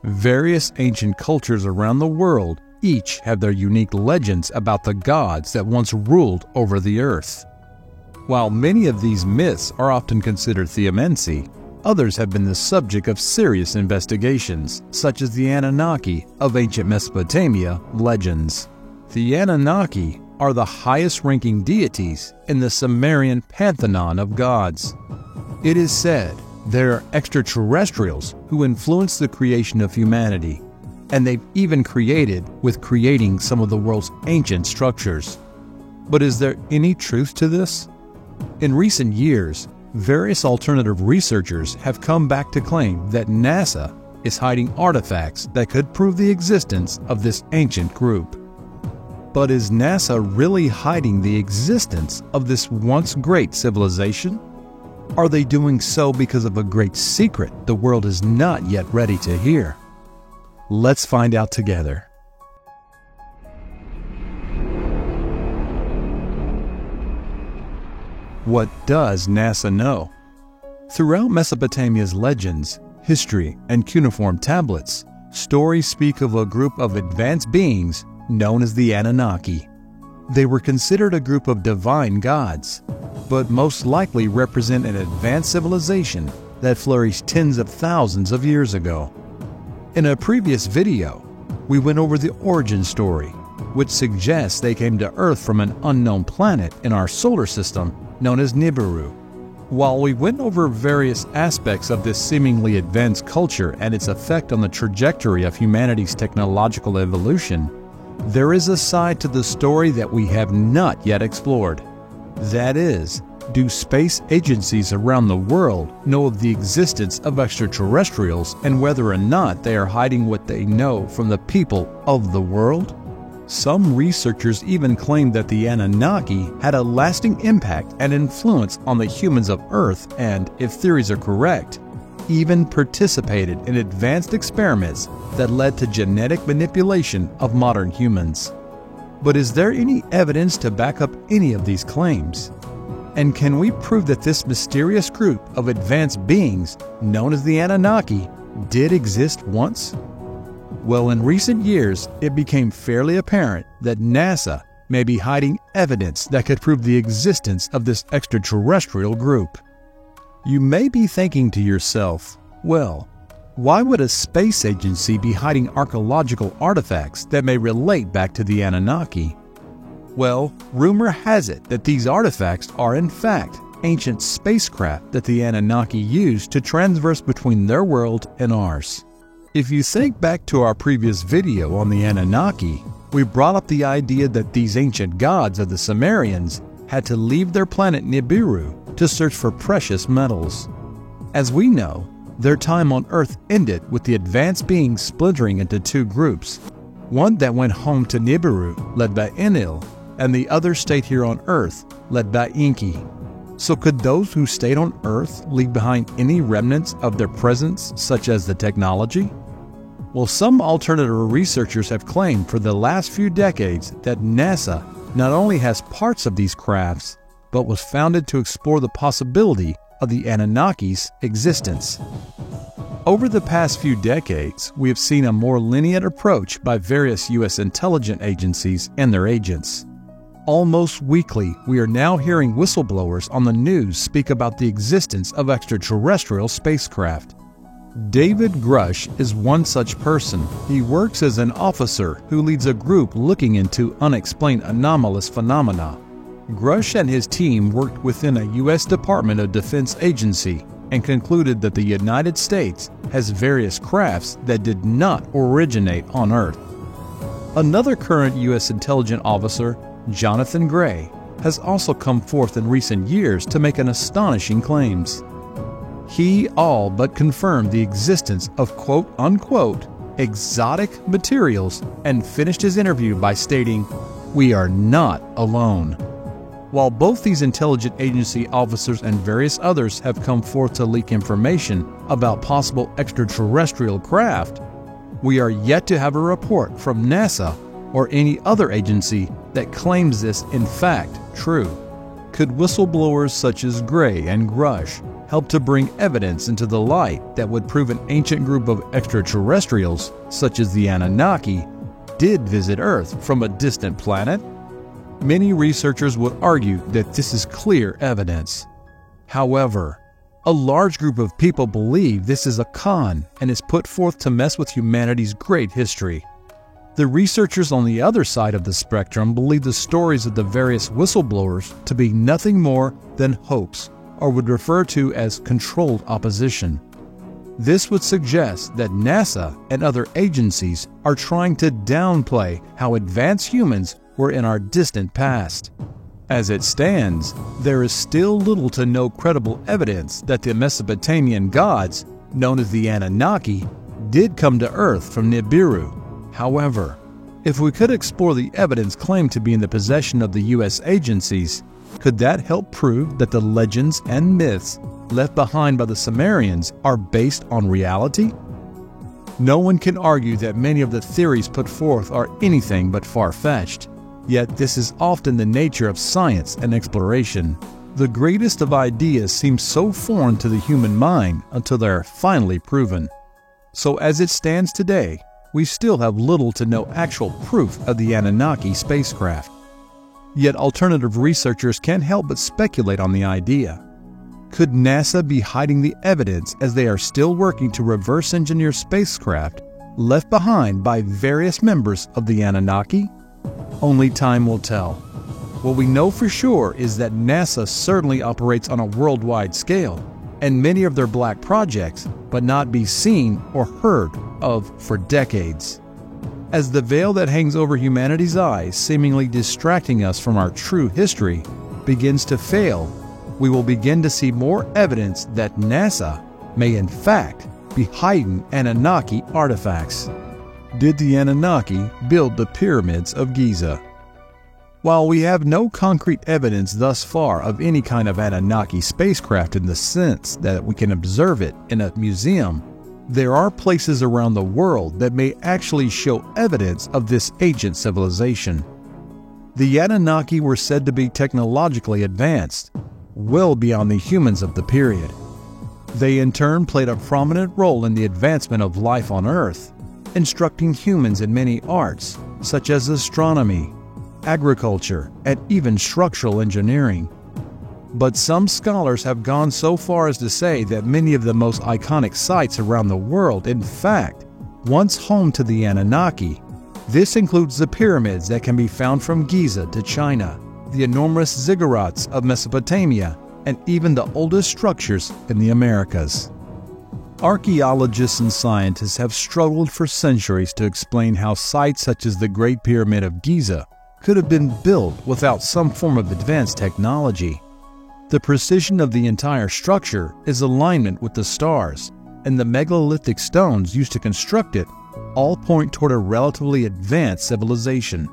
Various ancient cultures around the world each have their unique legends about the gods that once ruled over the earth. While many of these myths are often considered theomancy, others have been the subject of serious investigations, such as the Anunnaki of ancient Mesopotamia legends. The Anunnaki are the highest-ranking deities in the Sumerian pantheon of gods. It is said there are extraterrestrials who influenced the creation of humanity, and they've even creating some of the world's ancient structures. But is there any truth to this? In recent years, various alternative researchers have come back to claim that NASA is hiding artifacts that could prove the existence of this ancient group. But is NASA really hiding the existence of this once great civilization? Are they doing so because of a great secret the world is not yet ready to hear? Let's find out together. What does NASA know? Throughout Mesopotamia's legends, history, and cuneiform tablets, stories speak of a group of advanced beings known as the Anunnaki. They were considered a group of divine gods, but most likely represent an advanced civilization that flourished tens of thousands of years ago. In a previous video, we went over the origin story, which suggests they came to Earth from an unknown planet in our solar system known as Nibiru. While we went over various aspects of this seemingly advanced culture and its effect on the trajectory of humanity's technological evolution, there is a side to the story that we have not yet explored. That is, do space agencies around the world know of the existence of extraterrestrials and whether or not they are hiding what they know from the people of the world? Some researchers even claim that the Anunnaki had a lasting impact and influence on the humans of Earth and, if theories are correct, even participated in advanced experiments that led to genetic manipulation of modern humans. But is there any evidence to back up any of these claims? And can we prove that this mysterious group of advanced beings, known as the Anunnaki, did exist once? Well, in recent years, it became fairly apparent that NASA may be hiding evidence that could prove the existence of this extraterrestrial group. You may be thinking to yourself, well, why would a space agency be hiding archaeological artifacts that may relate back to the Anunnaki? Well, rumor has it that these artifacts are in fact ancient spacecraft that the Anunnaki used to transverse between their world and ours. If you think back to our previous video on the Anunnaki, we brought up the idea that these ancient gods of the Sumerians had to leave their planet Nibiru to search for precious metals. As we know, their time on Earth ended with the advanced beings splintering into two groups, one that went home to Nibiru, led by Enlil, and the other stayed here on Earth, led by Enki. So could those who stayed on Earth leave behind any remnants of their presence, such as the technology? Well, some alternative researchers have claimed for the last few decades that NASA not only has parts of these crafts, but was founded to explore the possibility of the Anunnaki's existence. Over the past few decades, we have seen a more lenient approach by various U.S. intelligence agencies and their agents. Almost weekly, we are now hearing whistleblowers on the news speak about the existence of extraterrestrial spacecraft. David Grush is one such person. He works as an officer who leads a group looking into unexplained anomalous phenomena. Grush and his team worked within a U.S. Department of Defense agency and concluded that the United States has various crafts that did not originate on Earth. Another current U.S. intelligence officer, Jonathan Gray, has also come forth in recent years to make an astonishing claims. He all but confirmed the existence of quote-unquote exotic materials and finished his interview by stating, "We are not alone." While both these intelligence agency officers and various others have come forth to leak information about possible extraterrestrial craft, we are yet to have a report from NASA or any other agency that claims this in fact true. Could whistleblowers such as Gray and Grush helped to bring evidence into the light that would prove an ancient group of extraterrestrials, such as the Anunnaki, did visit Earth from a distant planet? Many researchers would argue that this is clear evidence. However, a large group of people believe this is a con and is put forth to mess with humanity's great history. The researchers on the other side of the spectrum believe the stories of the various whistleblowers to be nothing more than hoax, or would refer to as controlled opposition. This would suggest that NASA and other agencies are trying to downplay how advanced humans were in our distant past. As it stands, there is still little to no credible evidence that the Mesopotamian gods, known as the Anunnaki, did come to Earth from Nibiru. However, if we could explore the evidence claimed to be in the possession of the U.S. agencies, could that help prove that the legends and myths left behind by the Sumerians are based on reality? No one can argue that many of the theories put forth are anything but far-fetched. Yet this is often the nature of science and exploration. The greatest of ideas seem so foreign to the human mind until they are finally proven. So as it stands today, we still have little to no actual proof of the Anunnaki spacecraft. Yet alternative researchers can't help but speculate on the idea. Could NASA be hiding the evidence as they are still working to reverse engineer spacecraft left behind by various members of the Anunnaki? Only time will tell. What we know for sure is that NASA certainly operates on a worldwide scale, and many of their black projects but not be seen or heard of for decades. As the veil that hangs over humanity's eyes, seemingly distracting us from our true history, begins to fail, we will begin to see more evidence that NASA may in fact be hiding Anunnaki artifacts. Did the Anunnaki build the pyramids of Giza? While we have no concrete evidence thus far of any kind of Anunnaki spacecraft in the sense that we can observe it in a museum, there are places around the world that may actually show evidence of this ancient civilization. The Anunnaki were said to be technologically advanced, well beyond the humans of the period. They in turn played a prominent role in the advancement of life on Earth, instructing humans in many arts such as astronomy, agriculture, and even structural engineering. But some scholars have gone so far as to say that many of the most iconic sites around the world, in fact, once home to the Anunnaki. This includes the pyramids that can be found from Giza to China, the enormous ziggurats of Mesopotamia, and even the oldest structures in the Americas. Archaeologists and scientists have struggled for centuries to explain how sites such as the Great Pyramid of Giza could have been built without some form of advanced technology. The precision of the entire structure is alignment with the stars, and the megalithic stones used to construct it all point toward a relatively advanced civilization.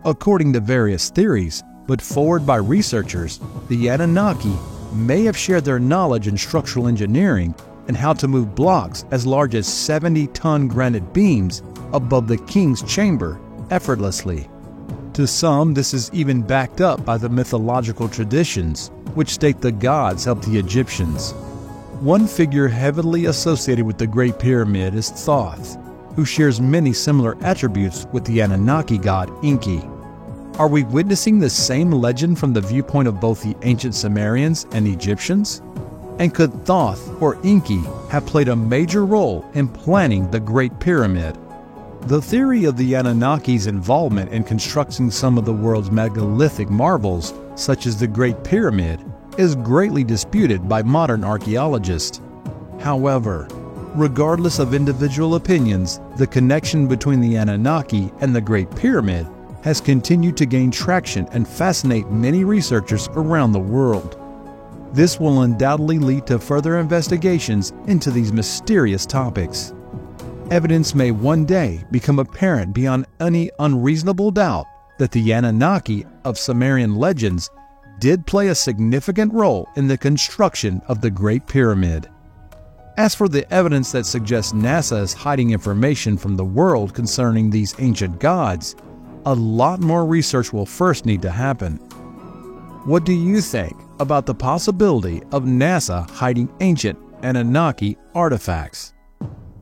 According to various theories, put forward by researchers, the Anunnaki may have shared their knowledge in structural engineering and how to move blocks as large as 70-ton granite beams above the king's chamber effortlessly. To some, this is even backed up by the mythological traditions, which state the gods helped the Egyptians. One figure heavily associated with the Great Pyramid is Thoth, who shares many similar attributes with the Anunnaki god Enki. Are we witnessing the same legend from the viewpoint of both the ancient Sumerians and Egyptians? And could Thoth or Enki have played a major role in planning the Great Pyramid? The theory of the Anunnaki's involvement in constructing some of the world's megalithic marvels, such as the Great Pyramid, is greatly disputed by modern archaeologists. However, regardless of individual opinions, the connection between the Anunnaki and the Great Pyramid has continued to gain traction and fascinate many researchers around the world. This will undoubtedly lead to further investigations into these mysterious topics. Evidence may one day become apparent beyond any unreasonable doubt that the Anunnaki of Sumerian legends did play a significant role in the construction of the Great Pyramid. As for the evidence that suggests NASA is hiding information from the world concerning these ancient gods, a lot more research will first need to happen. What do you think? about the possibility of NASA hiding ancient Anunnaki artifacts?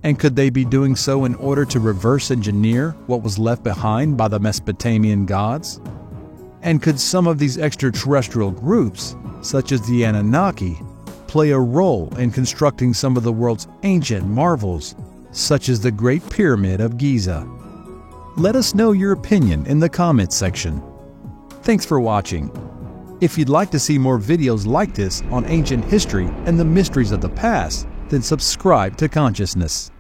And could they be doing so in order to reverse engineer what was left behind by the Mesopotamian gods? And could some of these extraterrestrial groups, such as the Anunnaki, play a role in constructing some of the world's ancient marvels, such as the Great Pyramid of Giza? Let us know your opinion in the comments section. Thanks for watching. If you'd like to see more videos like this on ancient history and the mysteries of the past, then subscribe to Consciousness.